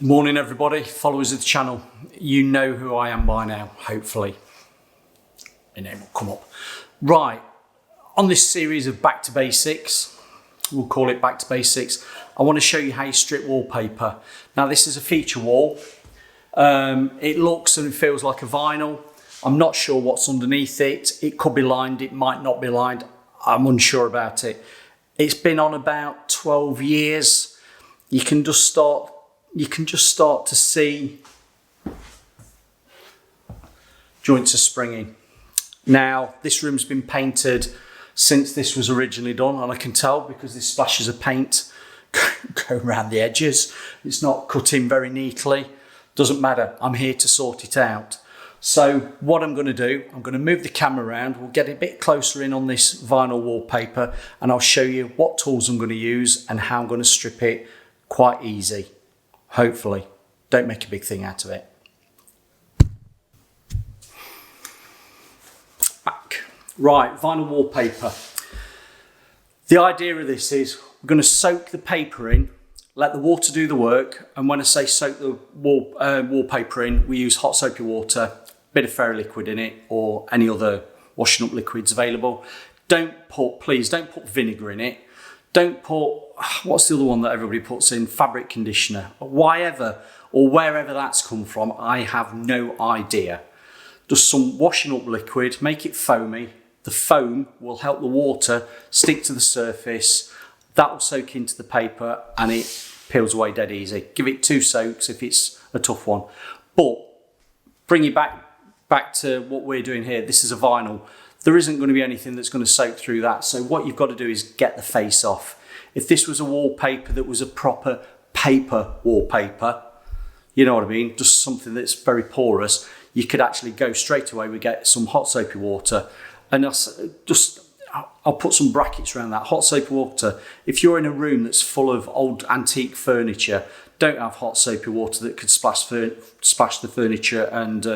Morning everybody, followers of the channel. You know who I am by now, hopefully. My name will come up. Right, on this series of Back to Basics, we'll call it Back to Basics, I want to show you how you strip wallpaper. Now this is a feature wall. It looks and it feels like a vinyl. I'm not sure what's underneath it. It could be lined, it might not be lined. I'm unsure about it. It's been on about 12 years. You can just start to see joints are springing. Now, this room's been painted since this was originally done, and I can tell because there's splashes of paint go around the edges. It's not cut in very neatly. Doesn't matter, I'm here to sort it out. So what I'm going to do, I'm going to move the camera around, we'll get a bit closer in on this vinyl wallpaper, and I'll show you what tools I'm going to use and how I'm going to strip it quite easy. Hopefully, don't make a big thing out of it. Back. Right, vinyl wallpaper. The idea of this is we're going to soak the paper in, let the water do the work, and when I say soak the wallpaper in, we use hot soapy water, a bit of fairy liquid in it, or any other washing up liquids available. Please don't put vinegar in it. Don't put, what's the other one that everybody puts in? Fabric conditioner. Wherever that's come from, I have no idea. Just some washing up liquid, make it foamy. The foam will help the water stick to the surface. That will soak into the paper and it peels away dead easy. Give it 2 soaks if it's a tough one. But bring you back to what we're doing here. This is a vinyl. There isn't going to be anything that's going to soak through that. So what you've got to do is get the face off. If this was a wallpaper that was a proper paper wallpaper, you know what I mean, just something that's very porous, you could actually go straight away. We get some hot soapy water, and I'll put some brackets around that. Hot soapy water, if you're in a room that's full of old antique furniture, don't have hot soapy water that could splash the furniture and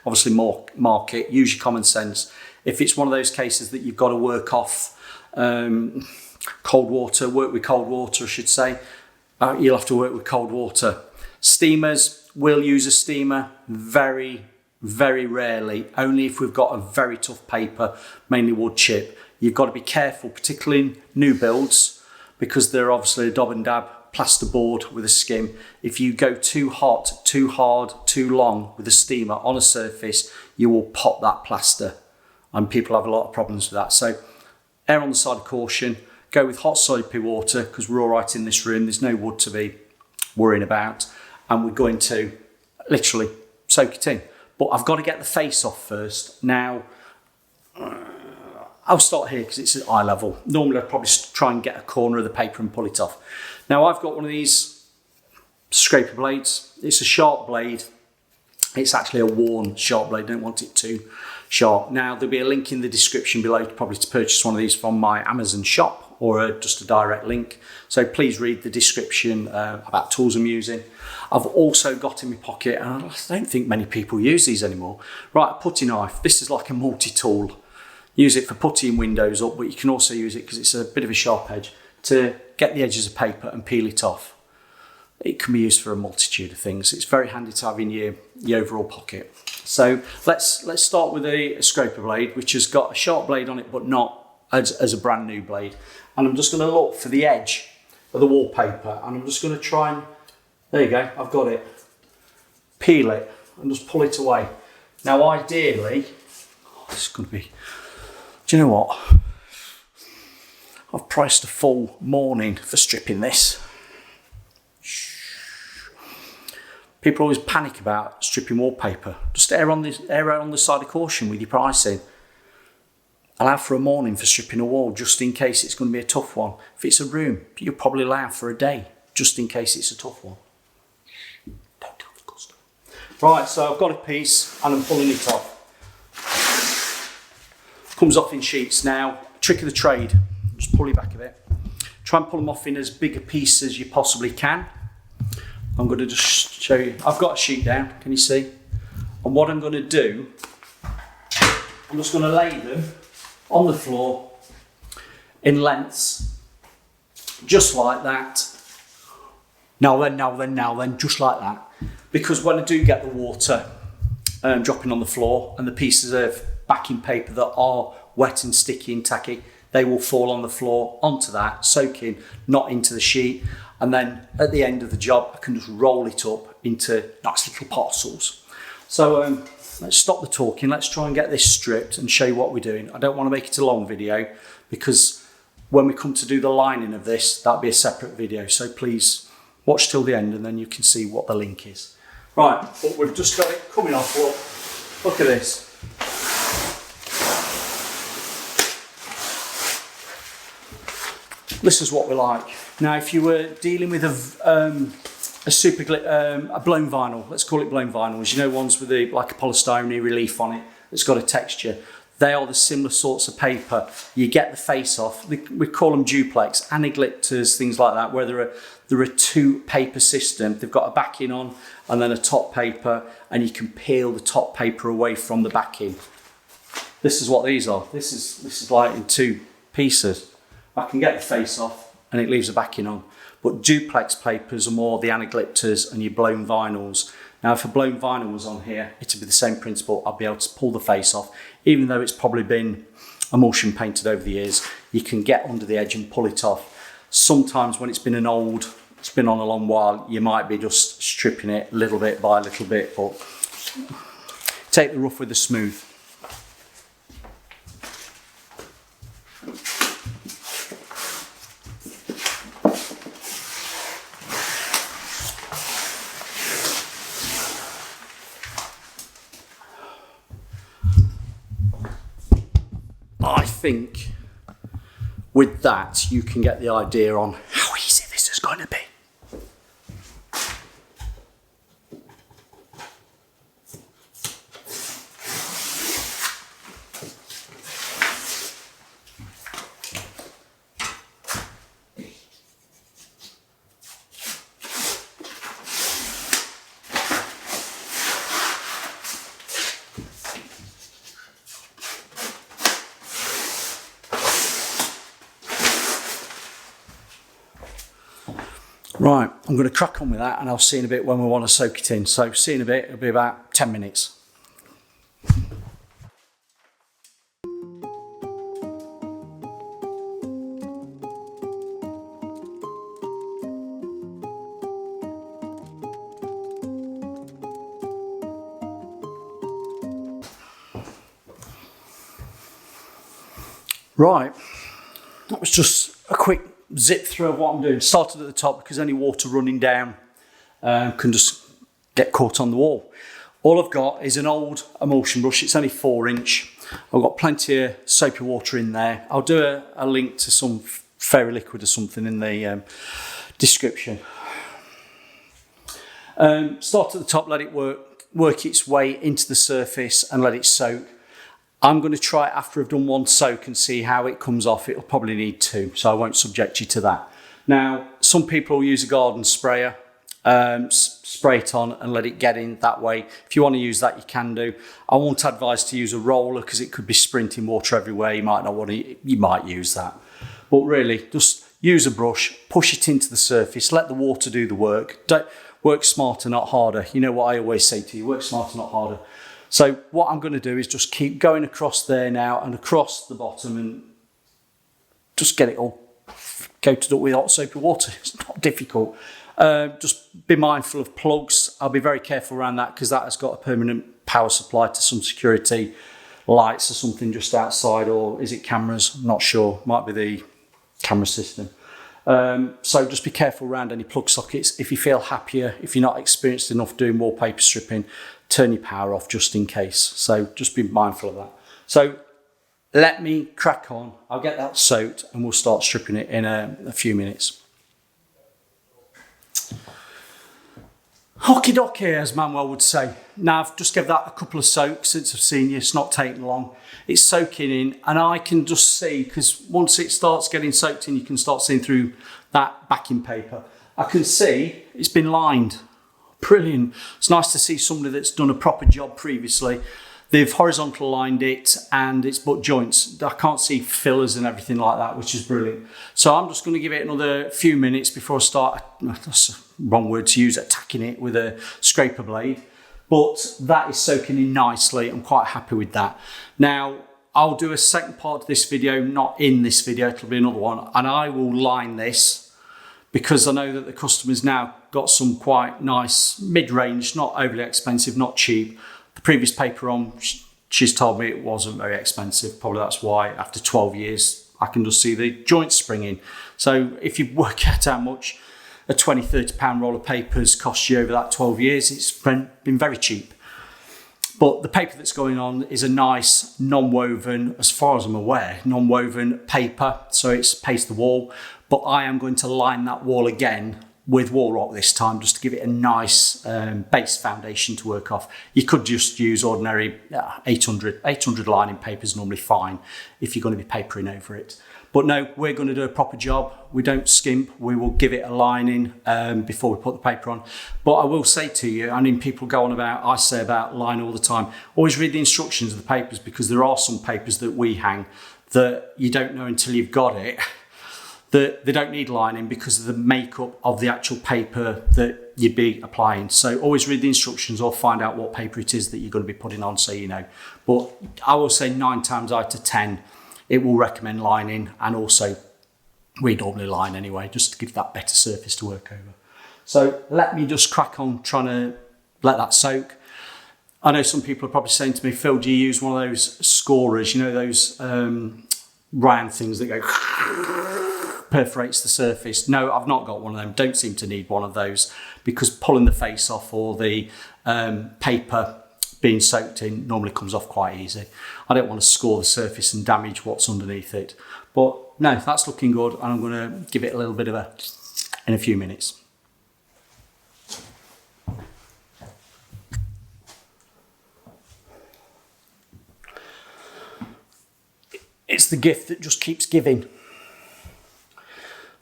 obviously mark it. Use your common sense. If it's one of those cases that you've got to work off work with cold water, I should say, you'll have to work with cold water. Steamers, we'll use a steamer very, very rarely, only if we've got a very tough paper, mainly wood chip. You've got to be careful, particularly in new builds, because they're obviously a dab and dab plasterboard with a skim. If you go too hot, too hard, too long with a steamer on a surface, you will pop that plaster. And people have a lot of problems with that. So err on the side of caution, go with hot soapy water because we're all right in this room. There's no wood to be worrying about. And we're going to literally soak it in. But I've got to get the face off first. Now, I'll start here because it's at eye level. Normally I'd probably try and get a corner of the paper and pull it off. Now I've got one of these scraper blades. It's a sharp blade. It's actually a worn sharp blade. I don't want it too sharp. Now there'll be a link in the description below probably to purchase one of these from my Amazon shop or just a direct link. So please read the description about tools I'm using. I've also got in my pocket, and I don't think many people use these anymore. Right, a putty knife. This is like a multi-tool. Use it for puttying windows up, but you can also use it because it's a bit of a sharp edge to get the edges of paper and peel it off. It can be used for a multitude of things. It's very handy to have in your overall pocket. So let's start with a scraper blade, which has got a sharp blade on it, but not as a brand new blade. And I'm just going to look for the edge of the wallpaper, and I'm just going to try and, there you go, I've got it. Peel it and just pull it away. Now ideally, this is going to be, do you know what? I've priced a full morning for stripping this. People always panic about stripping wallpaper. Just err on the side of caution with your pricing. Allow for a morning for stripping a wall just in case it's going to be a tough one. If it's a room, you'll probably allow for a day just in case it's a tough one. Don't tell the customer. Right, so I've got a piece and I'm pulling it off. Comes off in sheets. Now, trick of the trade, just pull it back a bit. Try and pull them off in as big a piece as you possibly can. I'm going to just show you. I've got a sheet down, can you see? And what I'm going to do, I'm just going to lay them on the floor in lengths, just like that, now then, just like that. Because when I do get the water dropping on the floor and the pieces of backing paper that are wet and sticky and tacky, they will fall on the floor, onto that, soak in, not into the sheet. And then at the end of the job, I can just roll it up into nice little parcels. So let's stop the talking. Let's try and get this stripped and show you what we're doing. I don't want to make it a long video because when we come to do the lining of this, that'll be a separate video. So please watch till the end and then you can see what the link is. Right, but we've just got it coming off. Look at this. This is what we like. Now, if you were dealing with a blown vinyl, let's call it blown vinyls, you know, ones with like a polystyrene relief on it that's got a texture. They are the similar sorts of paper. You get the face off. We call them duplex, anaglypters, things like that, where they're a two paper system. They've got a backing on and then a top paper, and you can peel the top paper away from the backing. This is what these are. This is like in two pieces. I can get the face off and it leaves a backing on. But duplex papers are more the anaglypters and your blown vinyls. Now, if a blown vinyl was on here, it would be the same principle. I'd be able to pull the face off. Even though it's probably been emulsion painted over the years, you can get under the edge and pull it off. Sometimes when it's been on a long while, you might be just stripping it little bit by little bit, but take the rough with the smooth. I think with that you can get the idea on how easy this is going to be. Right, I'm going to crack on with that and I'll see in a bit when we want to soak it in. So see in a bit, it'll be about 10 minutes. Right, that was just a quick zip through of what I'm doing. Started at the top because any water running down can just get caught on the wall. All I've got is an old emulsion brush. It's only 4-inch. I've got plenty of soapy water in there. I'll do a link to some fairy liquid or something in the description. Start at the top, let it work its way into the surface and let it soak. I'm going to try it after I've done one soak and see how it comes off. It'll probably need 2, so I won't subject you to that. Now, some people will use a garden sprayer, spray it on and let it get in that way. If you want to use that, you can do. I won't advise to use a roller because it could be sprinting water everywhere. You might not want to, you might use that. But really, just use a brush, push it into the surface, let the water do the work. Don't work smarter, not harder. You know what I always say to you, work smarter, not harder. So what I'm going to do is just keep going across there now and across the bottom and just get it all coated up with hot soapy water. It's not difficult. Just be mindful of plugs. I'll be very careful around that because that has got a permanent power supply to some security lights or something just outside, or is it cameras? I'm not sure. Might be the camera system. So just be careful around any plug sockets. If you feel happier, if you're not experienced enough doing wallpaper stripping, turn your power off just in case. So just be mindful of that. So let me crack on. I'll get that soaked and we'll start stripping it in a few minutes. Hockey docky, as Manuel would say. Now I've just given that a couple of soaks since I've seen you. It's not taking long. It's soaking in and I can just see, because once it starts getting soaked in, you can start seeing through that backing paper. I can see it's been lined. Brilliant. It's nice to see somebody that's done a proper job previously. They've horizontal lined it and it's butt joints. I can't see fillers and everything like that, which is brilliant. So I'm just going to give it another few minutes before I start, that's the wrong word to use, attacking it with a scraper blade. But that is soaking in nicely. I'm quite happy with that. Now, I'll do a second part of this video, not in this video, it'll be another one. And I will line this because I know that the customer's now got some quite nice mid-range, not overly expensive, not cheap. The previous paper on, she's told me it wasn't very expensive. Probably that's why after 12 years, I can just see the joints springing. So if you work out how much a 20, 30 pound roll of papers cost you over that 12 years, it's been very cheap. But the paper that's going on is a nice non-woven, as far as I'm aware, non-woven paper. So it's paste the wall, but I am going to line that wall again with wall rock this time, just to give it a nice base foundation to work off. You could just use ordinary 800 lining paper is normally fine if you're going to be papering over it. But no, we're going to do a proper job. We don't skimp. We will give it a lining before we put the paper on. But I will say to you, I mean, people go on about, I say about line all the time, always read the instructions of the papers, because there are some papers that we hang that you don't know until you've got it, that they don't need lining because of the makeup of the actual paper that you'd be applying. So always read the instructions or find out what paper it is that you're going to be putting on, so you know. But I will say 9 times out of 10, it will recommend lining, and also we normally line anyway, just to give that better surface to work over. So let me just crack on trying to let that soak. I know some people are probably saying to me, Phil, do you use one of those scorers, you know, those round things that go perforates the surface? No, I've not got one of them. Don't seem to need one of those, because pulling the face off or the paper being soaked in normally comes off quite easy. I don't want to score the surface and damage what's underneath it. But no, that's looking good, and I'm going to give it a little bit of in a few minutes. It's the gift that just keeps giving.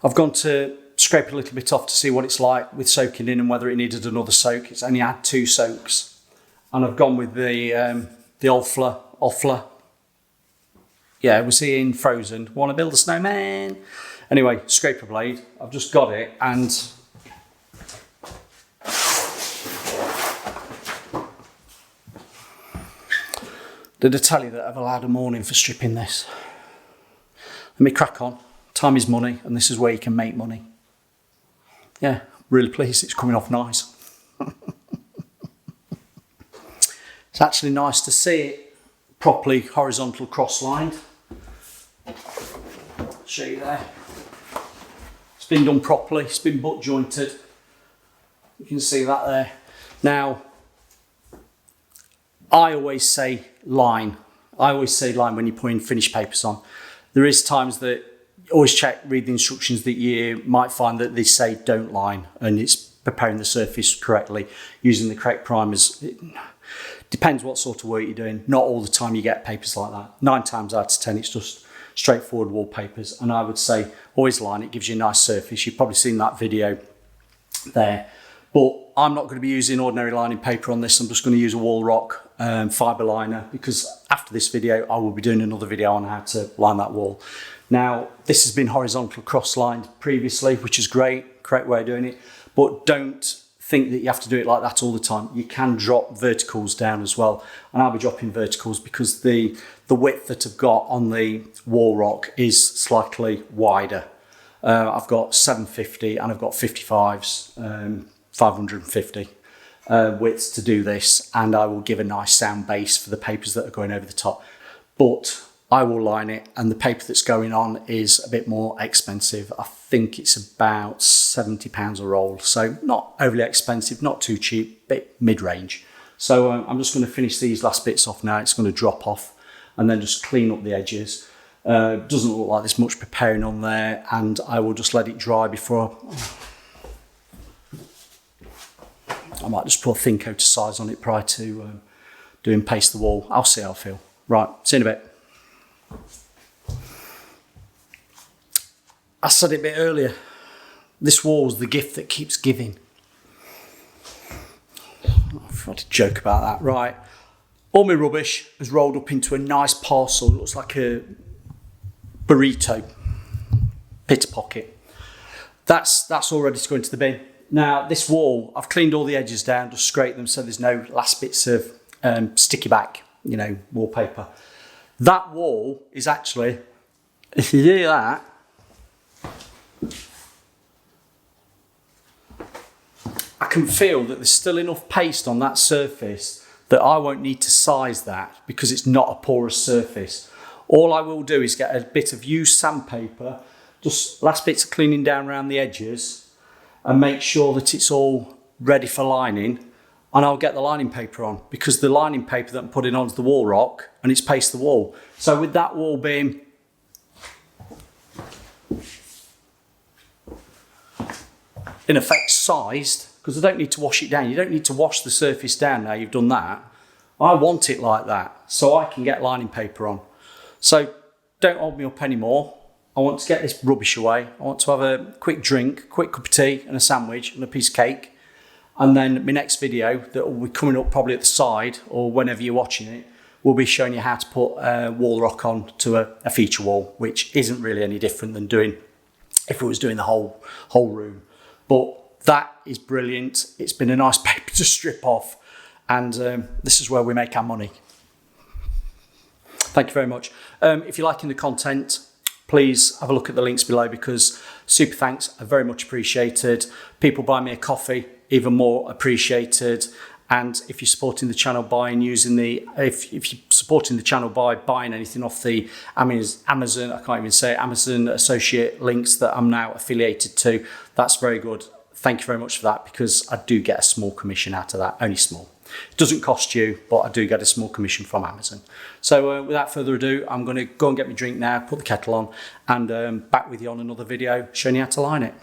I've gone to scrape a little bit off to see what it's like with soaking in and whether it needed another soak. It's only had 2 soaks. And I've gone with the Offler. Yeah, was he in Frozen? Want to build a snowman? Anyway, scraper blade. I've just got it, and did I tell you that I've allowed a morning for stripping this? Let me crack on. Time is money, and this is where you can make money. Yeah, really pleased it's coming off nice. It's actually nice to see it properly horizontal cross-lined. I'll show you there. It's been done properly, it's been butt jointed. You can see that there. Now, I always say line. I always say line when you're putting finished papers on. There is times that always check, read the instructions, that you might find that they say don't line, and it's preparing the surface correctly, using the correct primers. It depends what sort of work you're doing. Not all the time you get papers like that. 9 times out of 10, it's just straightforward wallpapers. And I would say always line, it gives you a nice surface. You've probably seen that video there. But I'm not going to be using ordinary lining paper on this. I'm just going to use a wall rock fibre liner, because after this video, I will be doing another video on how to line that wall. Now, this has been horizontal cross-lined previously, which is great, correct way of doing it. But don't think that you have to do it like that all the time. You can drop verticals down as well. And I'll be dropping verticals because the width that I've got on the wall rock is slightly wider. I've got 750 and I've got 55s, 550 widths to do this, and I will give a nice sound base for the papers that are going over the top. But I will line it, and the paper that's going on is a bit more expensive. I think it's about £70 a roll, so not overly expensive, not too cheap, bit mid-range. So I'm just going to finish these last bits off now. It's going to drop off and then just clean up the edges. Doesn't look like there's much preparing on there, and I will just let it dry before I might just put a thin coat of size on it prior to doing paste the wall. I'll see how I feel. Right, see you in a bit. I said it a bit earlier, this wall's the gift that keeps giving. I've got to joke about that. Right, All my rubbish is rolled up into a nice parcel. It looks like a burrito, pitter pocket. That's all ready to go into the bin. Now this wall, I've cleaned all the edges down, just scraped them so there's no last bits of sticky back, you know, wallpaper. That wall is actually, if you do that, I can feel that there's still enough paste on that surface that I won't need to size that because it's not a porous surface. All I will do is get a bit of used sandpaper, just last bits of cleaning down around the edges, and make sure that it's all ready for lining, and I'll get the lining paper on, because the lining paper that I'm putting on is the wall rock and it's paste the wall. So with that wall being in effect sized, because I don't need to wash it down. You don't need to wash the surface down now you've done that. I want it like that so I can get lining paper on. So don't hold me up anymore. I want to get this rubbish away. I want to have a quick drink, quick cup of tea and a sandwich and a piece of cake. And then my next video that will be coming up probably at the side or whenever you're watching it, will be showing you how to put wall rock on to a feature wall, which isn't really any different than doing if it was doing the whole room. But that is brilliant. It's been a nice paper to strip off, and this is where we make our money. Thank you very much. If you're liking the content, please have a look at the links below, because super thanks are very much appreciated. People buy me a coffee, even more appreciated. And if you're supporting the channel by using if you're supporting the channel by buying anything off the Amazon, I can't even say it, Amazon associate links that I'm now affiliated to, that's very good. Thank you very much for that, because I do get a small commission out of that, only small. It doesn't cost you, but I do get a small commission from Amazon. So without further ado, I'm going to go and get my drink now, put the kettle on, and back with you on another video showing you how to line it.